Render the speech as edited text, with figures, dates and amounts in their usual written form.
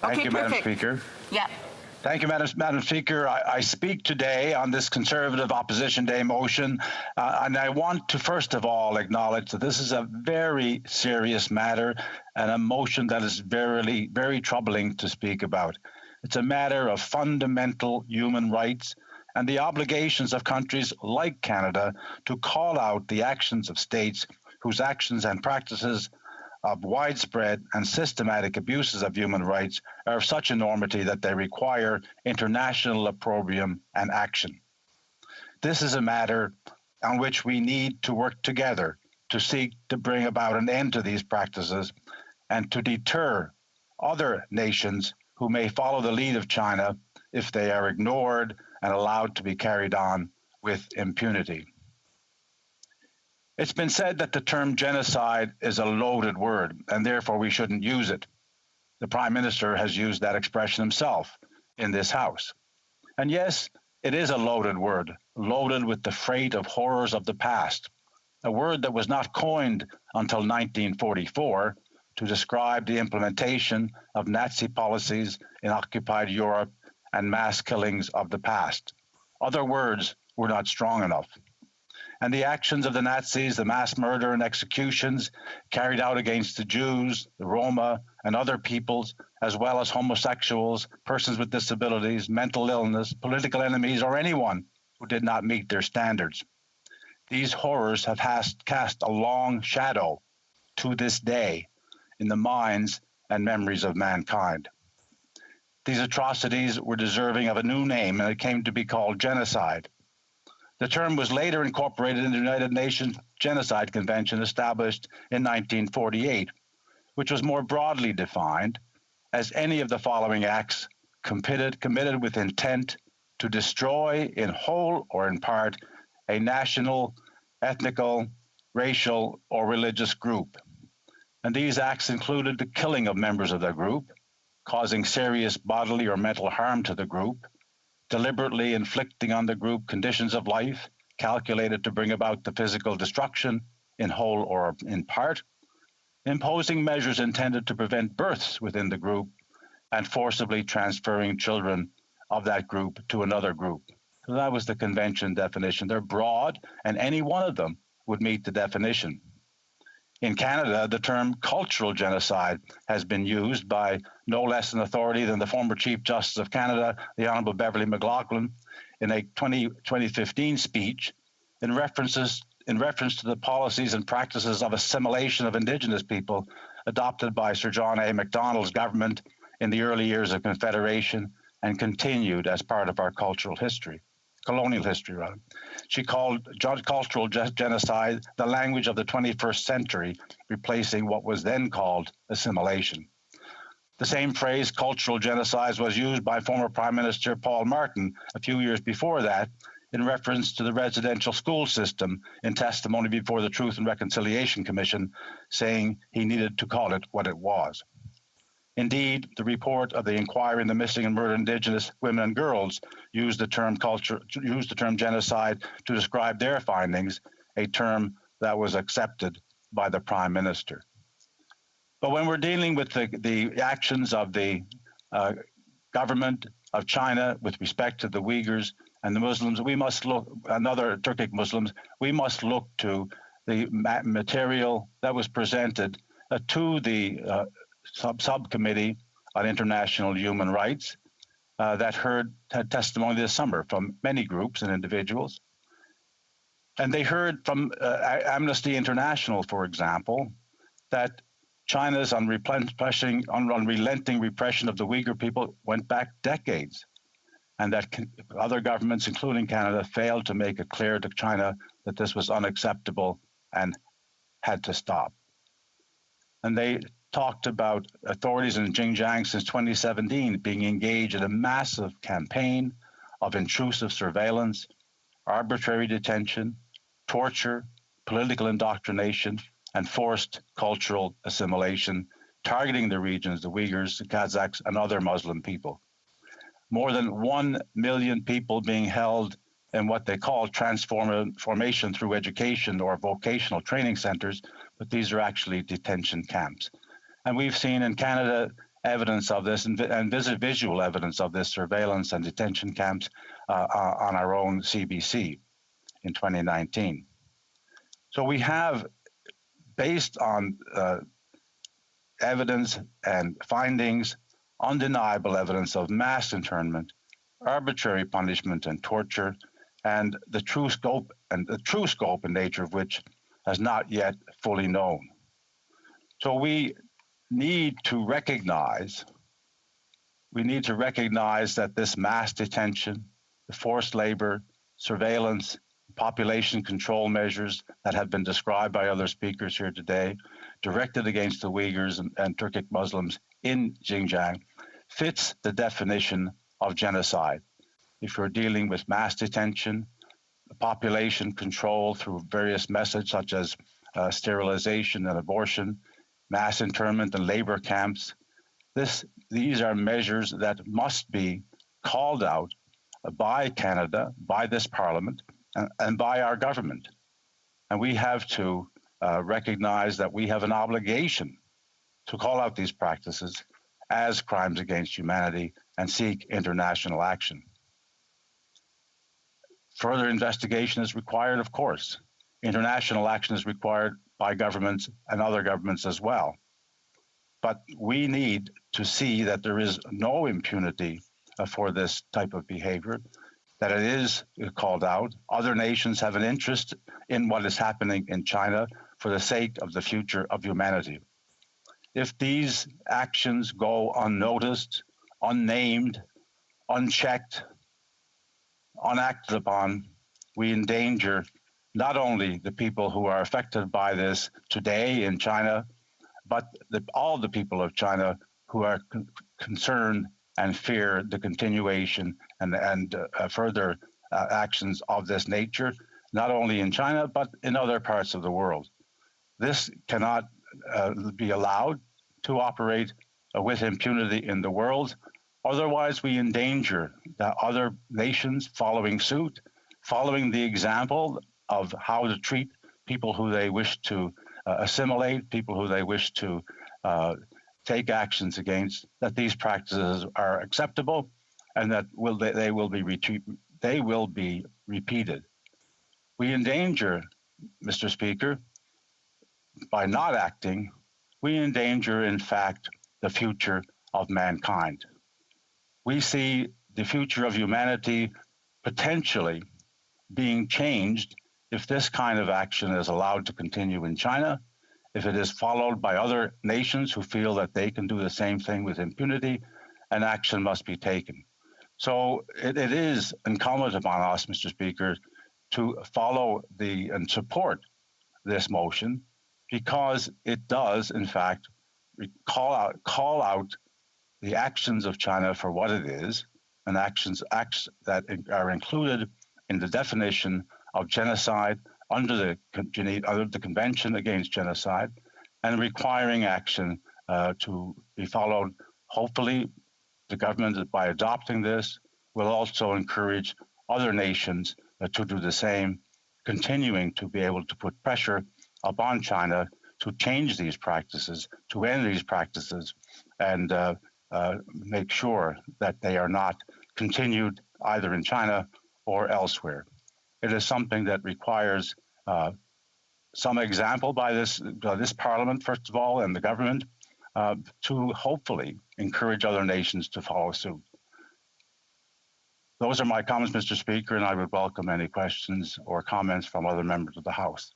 Thank you, Madam Speaker. Yeah. Thank you, Madam Speaker. I speak today on this Conservative Opposition Day motion, and I want to first of all acknowledge that this is a very serious matter and a motion that is very, very troubling to speak about. It's a matter of fundamental human rights and the obligations of countries like Canada to call out the actions of states whose actions and practices of widespread and systematic abuses of human rights are of such enormity that they require international opprobrium and action. This is a matter on which we need to work together to seek to bring about an end to these practices and to deter other nations who may follow the lead of China if they are ignored and allowed to be carried on with impunity. It's been said that the term genocide is a loaded word, and therefore we shouldn't use it. The Prime Minister has used that expression himself in this House. And yes, it is a loaded word, loaded with the freight of horrors of the past, a word that was not coined until 1944 to describe the implementation of Nazi policies in occupied Europe and mass killings of the past. Other words were not strong enough. And the actions of the Nazis, the mass murder and executions carried out against the Jews, the Roma, and other peoples, as well as homosexuals, persons with disabilities, mental illness, political enemies, or anyone who did not meet their standards. These horrors have cast a long shadow to this day in the minds and memories of mankind. These atrocities were deserving of a new name, and it came to be called genocide. The term was later incorporated in the United Nations Genocide Convention established in 1948, which was more broadly defined as any of the following acts committed with intent to destroy in whole or in part a national, ethnical, racial, or religious group. And these acts included the killing of members of the group, causing serious bodily or mental harm to the group, deliberately inflicting on the group conditions of life calculated to bring about the physical destruction in whole or in part, imposing measures intended to prevent births within the group, and forcibly transferring children of that group to another group. So that was the convention definition. They're broad, and any one of them would meet the definition. In Canada, the term cultural genocide has been used by no less an authority than the former Chief Justice of Canada, the Honourable Beverly McLaughlin, in a 2015 speech in reference to the policies and practices of assimilation of Indigenous people adopted by Sir John A. Macdonald's government in the early years of Confederation and continued as part of our cultural history. Colonial history, rather. She called cultural genocide the language of the 21st century, replacing what was then called assimilation. The same phrase, cultural genocide, was used by former Prime Minister Paul Martin a few years before that in reference to the residential school system in testimony before the Truth and Reconciliation Commission, saying he needed to call it what it was. Indeed, the report of the inquiry into missing and murdered Indigenous women and girls used the term genocide to describe their findings, a term that was accepted by the Prime Minister. But when we're dealing with the actions of the government of China with respect to the Uyghurs and the Muslims, we must look, and other Turkic Muslims, we must look to the material that was presented to the subcommittee on international human rights that had testimony this summer from many groups and individuals. And they heard from Amnesty International, for example, that China's unrelenting repression of the Uyghur people went back decades, and that other governments, including Canada, failed to make it clear to China that this was unacceptable and had to stop. And they talked about authorities in Xinjiang since 2017 being engaged in a massive campaign of intrusive surveillance, arbitrary detention, torture, political indoctrination, and forced cultural assimilation, targeting the regions, the Uyghurs, the Kazakhs, and other Muslim people. More than 1 million people being held in what they call transformation through education or vocational training centers, but these are actually detention camps. And we've seen in Canada evidence of this and visual evidence of this surveillance and detention camps on our own CBC in 2019. So we have, based on evidence and findings, undeniable evidence of mass internment, arbitrary punishment and torture, and the true scope and nature of which has not yet fully known. So we need to recognize that this mass detention, the forced labor, surveillance, population control measures that have been described by other speakers here today, directed against the Uyghurs and Turkic Muslims in Xinjiang, fits the definition of genocide. If you're dealing with mass detention, population control through various methods such as sterilization and abortion, mass internment and labor camps, these are measures that must be called out by Canada, by this Parliament, and by our government. And we have to recognize that we have an obligation to call out these practices as crimes against humanity and seek international action. Further investigation is required, of course. International action is required by governments and other governments as well. But we need to see that there is no impunity for this type of behavior, that it is called out. Other nations have an interest in what is happening in China for the sake of the future of humanity. If these actions go unnoticed, unnamed, unchecked, unacted upon, we endanger not only the people who are affected by this today in China, but all the people of China who are concerned and fear the continuation and further actions of this nature, not only in China, but in other parts of the world. This cannot be allowed to operate with impunity in the world. Otherwise, we endanger the other nations following suit, following the example of how to treat people who they wish to assimilate, people who they wish to take actions against, that these practices are acceptable and that they will be repeated. We endanger, Mr. Speaker, by not acting, we endanger, in fact, the future of mankind. We see the future of humanity potentially being changed if this kind of action is allowed to continue in China, if it is followed by other nations who feel that they can do the same thing with impunity, and action must be taken. So it is incumbent upon us, Mr. Speaker, to follow and support this motion, because it does, in fact, call out the actions of China for what it is, and acts that are included in the definition of genocide under the Convention Against Genocide, and requiring action to be followed. Hopefully, the government, by adopting this, will also encourage other nations to do the same, continuing to be able to put pressure upon China to change these practices, to end these practices, and make sure that they are not continued either in China or elsewhere. It is something that requires some example by this Parliament, first of all, and the government, to hopefully encourage other nations to follow suit. Those are my comments, Mr. Speaker, and I would welcome any questions or comments from other members of the House.